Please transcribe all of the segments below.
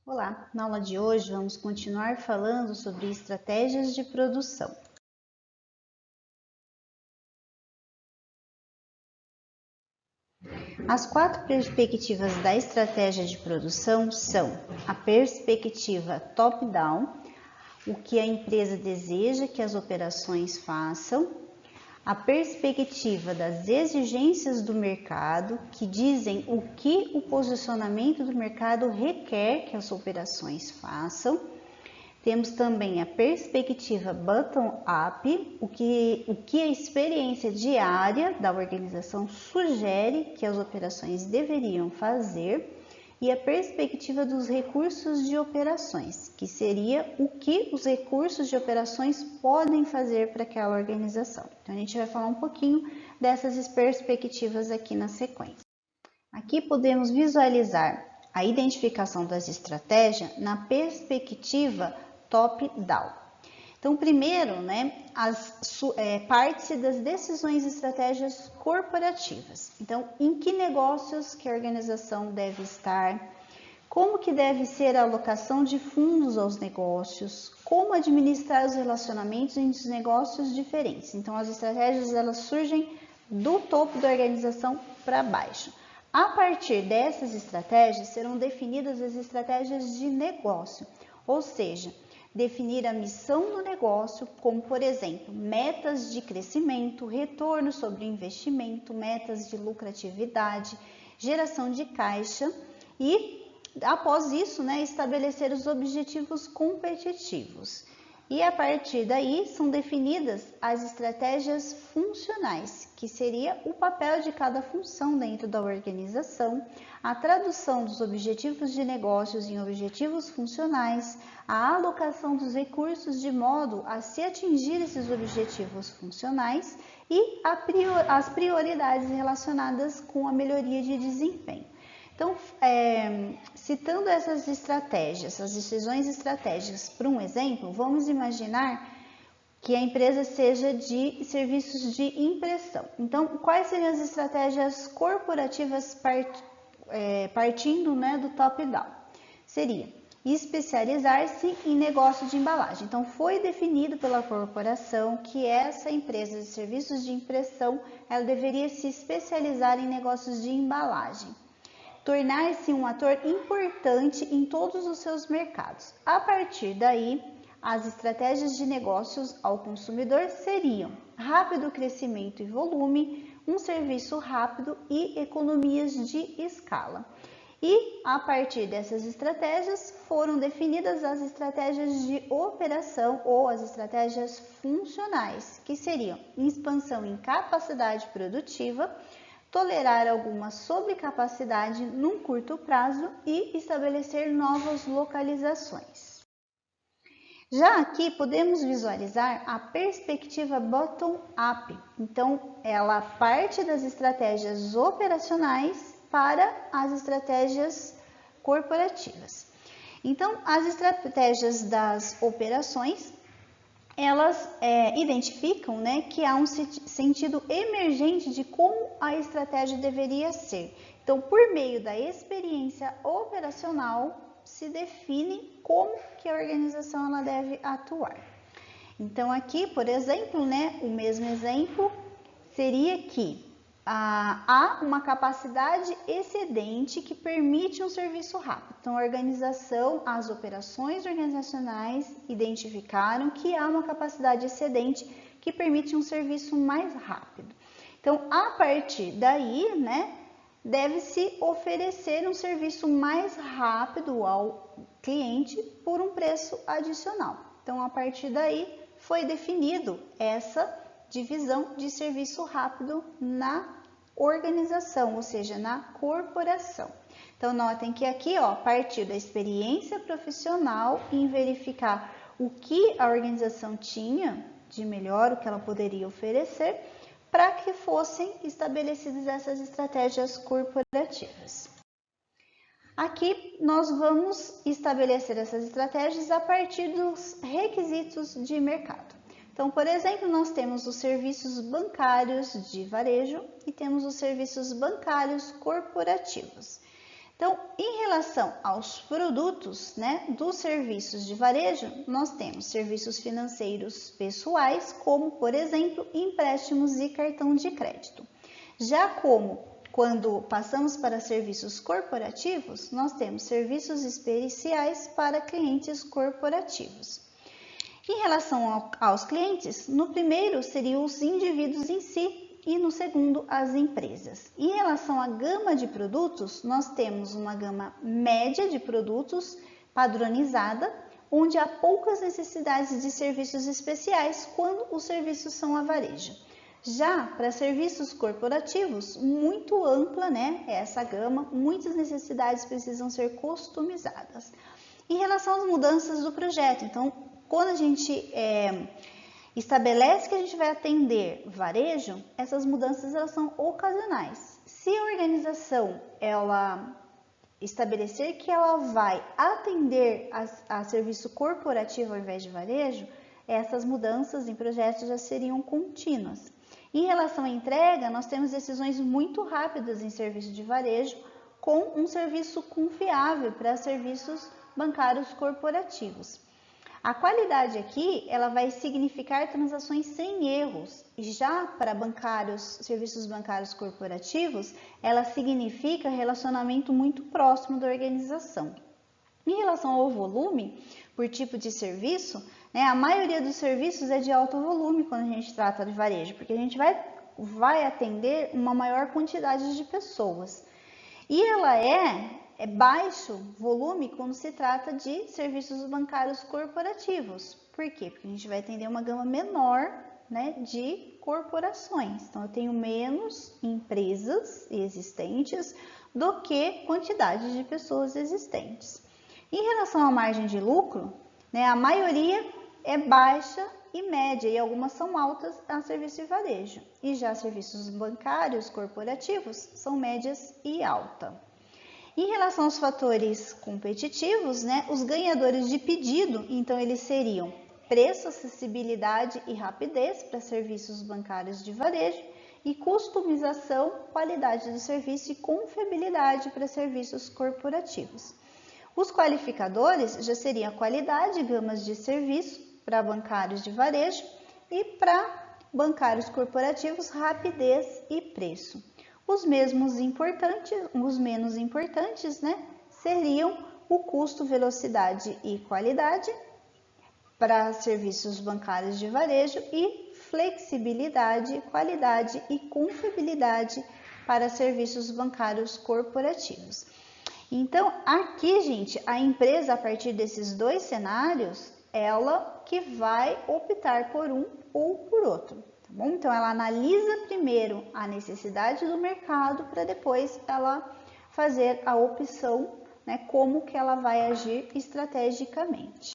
Olá, na aula de hoje vamos continuar falando sobre estratégias de produção. As quatro perspectivas da estratégia de produção são a perspectiva top-down, o que a empresa deseja que as operações façam, a perspectiva das exigências do mercado, que dizem o que o posicionamento do mercado requer que as operações façam. Temos também a perspectiva bottom-up, o que a experiência diária da organização sugere que as operações deveriam fazer, e a perspectiva dos recursos de operações, que seria o que os recursos de operações podem fazer para aquela organização. Então, a gente vai falar um pouquinho dessas perspectivas aqui na sequência. Aqui podemos visualizar a identificação das estratégias na perspectiva top-down. Então, primeiro, parte-se das decisões e estratégias corporativas. Então, em que negócios que a organização deve estar, como que deve ser a alocação de fundos aos negócios, como administrar os relacionamentos entre os negócios diferentes. Então, as estratégias elas surgem do topo da organização para baixo. A partir dessas estratégias serão definidas as estratégias de negócio, ou seja, definir a missão do negócio, como por exemplo, metas de crescimento, retorno sobre investimento, metas de lucratividade, geração de caixa e, após isso, estabelecer os objetivos competitivos. E a partir daí são definidas as estratégias funcionais, que seria o papel de cada função dentro da organização, a tradução dos objetivos de negócios em objetivos funcionais, a alocação dos recursos de modo a se atingir esses objetivos funcionais e as prioridades relacionadas com a melhoria de desempenho. Então, citando essas estratégias, as decisões estratégicas para um exemplo, vamos imaginar que a empresa seja de serviços de impressão. Então, quais seriam as estratégias corporativas partindo do top-down? Seria especializar-se em negócio de embalagem. Então, foi definido pela corporação que essa empresa de serviços de impressão ela deveria se especializar em negócios de embalagem. Tornar-se um ator importante em todos os seus mercados. A partir daí, as estratégias de negócios ao consumidor seriam rápido crescimento e volume, um serviço rápido e economias de escala. E a partir dessas estratégias foram definidas as estratégias de operação ou as estratégias funcionais, que seriam expansão em capacidade produtiva, tolerar alguma sobrecapacidade num curto prazo e estabelecer novas localizações. Já aqui podemos visualizar a perspectiva bottom-up. Então, ela parte das estratégias operacionais para as estratégias corporativas. Então, as estratégias das operações elas identificam que há um sentido emergente de como a estratégia deveria ser. Então, por meio da experiência operacional, se define como que a organização ela deve atuar. Então, aqui, por exemplo, o mesmo exemplo seria que há uma capacidade excedente que permite um serviço rápido. Então, a organização, as operações organizacionais identificaram que há uma capacidade excedente que permite um serviço mais rápido. Então, a partir daí, deve-se oferecer um serviço mais rápido ao cliente por um preço adicional. Então, a partir daí, foi definido essa divisão de serviço rápido na organização, ou seja, na corporação. Então, notem que aqui, partiu da experiência profissional em verificar o que a organização tinha de melhor, o que ela poderia oferecer, para que fossem estabelecidas essas estratégias corporativas. Aqui, nós vamos estabelecer essas estratégias a partir dos requisitos de mercado. Então, por exemplo, nós temos os serviços bancários de varejo e temos os serviços bancários corporativos. Então, em relação aos produtos, né, dos serviços de varejo, nós temos serviços financeiros pessoais, como, por exemplo, empréstimos e cartão de crédito. Já como quando passamos para serviços corporativos, nós temos serviços especiais para clientes corporativos. Em relação aos clientes, no primeiro seriam os indivíduos em si, e no segundo, as empresas. Em relação à gama de produtos, nós temos uma gama média de produtos padronizada, onde há poucas necessidades de serviços especiais quando os serviços são a varejo. Já para serviços corporativos, muito ampla, né, essa gama, muitas necessidades precisam ser customizadas. Em relação às mudanças do projeto, então, quando a gente estabelece que a gente vai atender varejo, essas mudanças elas são ocasionais. Se a organização ela estabelecer que ela vai atender a serviço corporativo ao invés de varejo, essas mudanças em projetos já seriam contínuas. Em relação à entrega, nós temos decisões muito rápidas em serviço de varejo com um serviço confiável para serviços bancários corporativos. A qualidade aqui, ela vai significar transações sem erros. Já para serviços bancários corporativos, ela significa relacionamento muito próximo da organização. Em relação ao volume, por tipo de serviço, né, a maioria dos serviços é de alto volume quando a gente trata de varejo, porque a gente vai atender uma maior quantidade de pessoas. E ela é baixo volume quando se trata de serviços bancários corporativos. Por quê? Porque a gente vai atender uma gama menor, né, de corporações. Então, eu tenho menos empresas existentes do que quantidade de pessoas existentes. Em relação à margem de lucro, né, a maioria é baixa e média, e algumas são altas a serviço de varejo. E já serviços bancários corporativos são médias e alta. Em relação aos fatores competitivos, né, os ganhadores de pedido, então eles seriam preço, acessibilidade e rapidez para serviços bancários de varejo e customização, qualidade do serviço e confiabilidade para serviços corporativos. Os qualificadores já seriam a qualidade e gamas de serviço para bancários de varejo e para bancários corporativos, rapidez e preço. Os menos importantes, né, seriam o custo, velocidade e qualidade para serviços bancários de varejo e flexibilidade, qualidade e confiabilidade para serviços bancários corporativos. Então, aqui, gente, a empresa, a partir desses dois cenários, ela que vai optar por um ou por outro. Tá bom? Então, ela analisa primeiro a necessidade do mercado para depois ela fazer a opção, né, como que ela vai agir estrategicamente.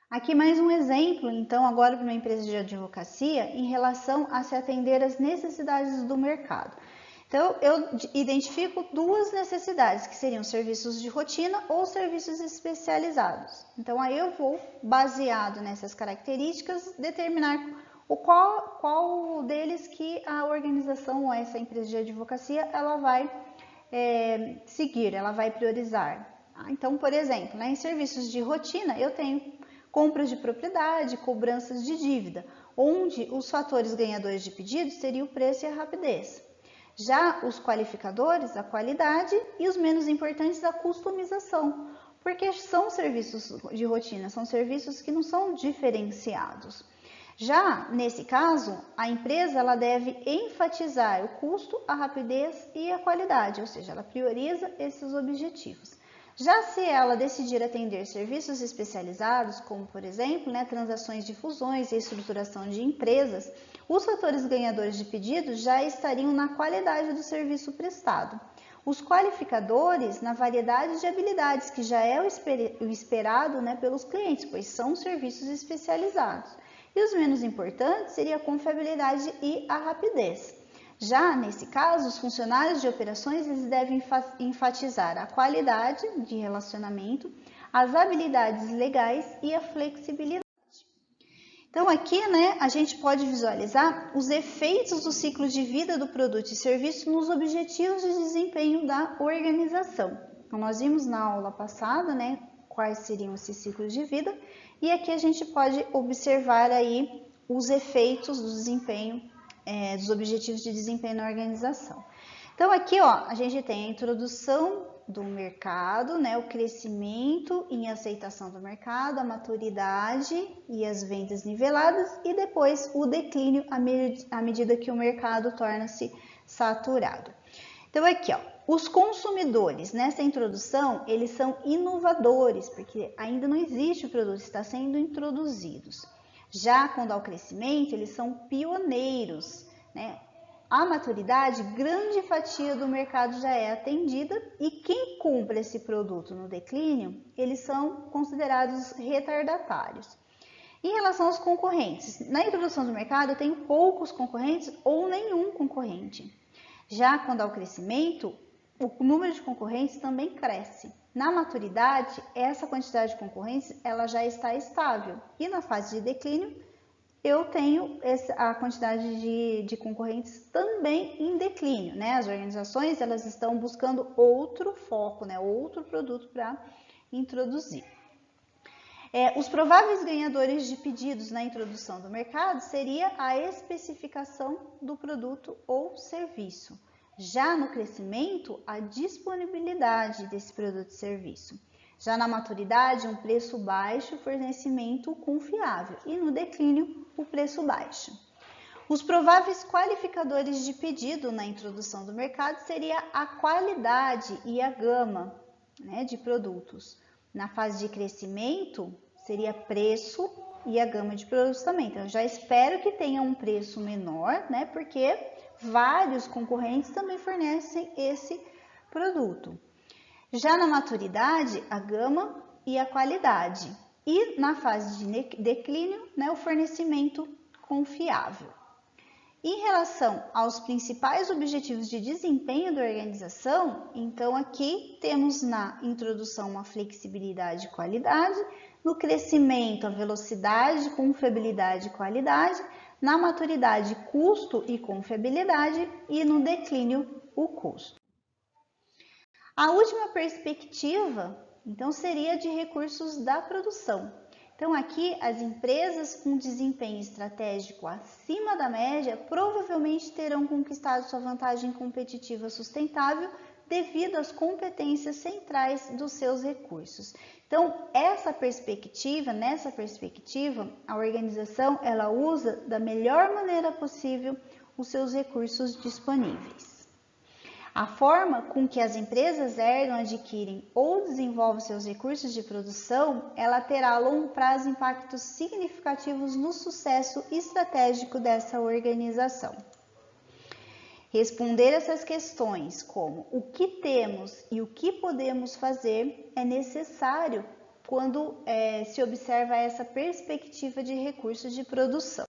Aqui mais um exemplo, então, agora para uma empresa de advocacia em relação a se atender às necessidades do mercado. Então, eu identifico duas necessidades, que seriam serviços de rotina ou serviços especializados. Então, aí eu vou, baseado nessas características, determinar qual deles que a organização ou essa empresa de advocacia ela vai seguir, ela vai priorizar. Então, por exemplo, em serviços de rotina, eu tenho compras de propriedade, cobranças de dívida, onde os fatores ganhadores de pedido seriam o preço e a rapidez. Já os qualificadores, a qualidade, e os menos importantes, a customização, porque são serviços de rotina, são serviços que não são diferenciados. Já nesse caso, a empresa ela deve enfatizar o custo, a rapidez e a qualidade, ou seja, ela prioriza esses objetivos. Já se ela decidir atender serviços especializados, como por exemplo, transações de fusões e estruturação de empresas, os fatores ganhadores de pedido já estariam na qualidade do serviço prestado. Os qualificadores na variedade de habilidades, que já é o esperado pelos clientes, pois são serviços especializados. E os menos importantes seria a confiabilidade e a rapidez. Já nesse caso, os funcionários de operações eles devem enfatizar a qualidade de relacionamento, as habilidades legais e a flexibilidade. Então aqui, a gente pode visualizar os efeitos do ciclo de vida do produto e serviço nos objetivos de desempenho da organização. Então, nós vimos na aula passada, né, quais seriam esses ciclos de vida, e aqui a gente pode observar aí os efeitos do desempenho, dos objetivos de desempenho na organização. Então, aqui, ó, a gente tem a introdução do mercado, né, o crescimento em aceitação do mercado, a maturidade e as vendas niveladas, e depois o declínio à medida que o mercado torna-se saturado. Então, aqui, ó, os consumidores, nessa introdução, eles são inovadores, porque ainda não existe o produto, está sendo introduzidos. Já quando há o crescimento, eles são pioneiros, né? A maturidade, grande fatia do mercado já é atendida e quem compra esse produto no declínio, eles são considerados retardatários. Em relação aos concorrentes, na introdução do mercado tem poucos concorrentes ou nenhum concorrente. Já quando há o crescimento, o número de concorrentes também cresce. Na maturidade, essa quantidade de concorrentes ela já está estável e na fase de declínio, eu tenho a quantidade de concorrentes também em declínio, né? As organizações elas estão buscando outro foco, né? Outro produto para introduzir. Os prováveis ganhadores de pedidos na introdução do mercado seria a especificação do produto ou serviço. Já no crescimento, a disponibilidade desse produto e serviço. Já na maturidade, um preço baixo e fornecimento confiável. E no declínio, o preço baixo. Os prováveis qualificadores de pedido na introdução do mercado seria a qualidade e a gama, né, de produtos. Na fase de crescimento, seria preço e a gama de produtos também. Então, eu já espero que tenha um preço menor, né, porque vários concorrentes também fornecem esse produto. Já na maturidade, a gama e a qualidade. E na fase de declínio, né, o fornecimento confiável. Em relação aos principais objetivos de desempenho da organização, então aqui temos na introdução uma flexibilidade e qualidade, no crescimento a velocidade, confiabilidade e qualidade, na maturidade custo e confiabilidade e no declínio o custo. A última perspectiva, então, seria de recursos da produção. Então, aqui, as empresas com desempenho estratégico acima da média provavelmente terão conquistado sua vantagem competitiva sustentável devido às competências centrais dos seus recursos. Então, nessa perspectiva, a organização ela usa da melhor maneira possível os seus recursos disponíveis. A forma com que as empresas herdam, adquirem ou desenvolvem seus recursos de produção, ela terá a longo prazo impactos significativos no sucesso estratégico dessa organização. Responder essas questões, como o que temos e o que podemos fazer, é necessário quando se observa essa perspectiva de recursos de produção.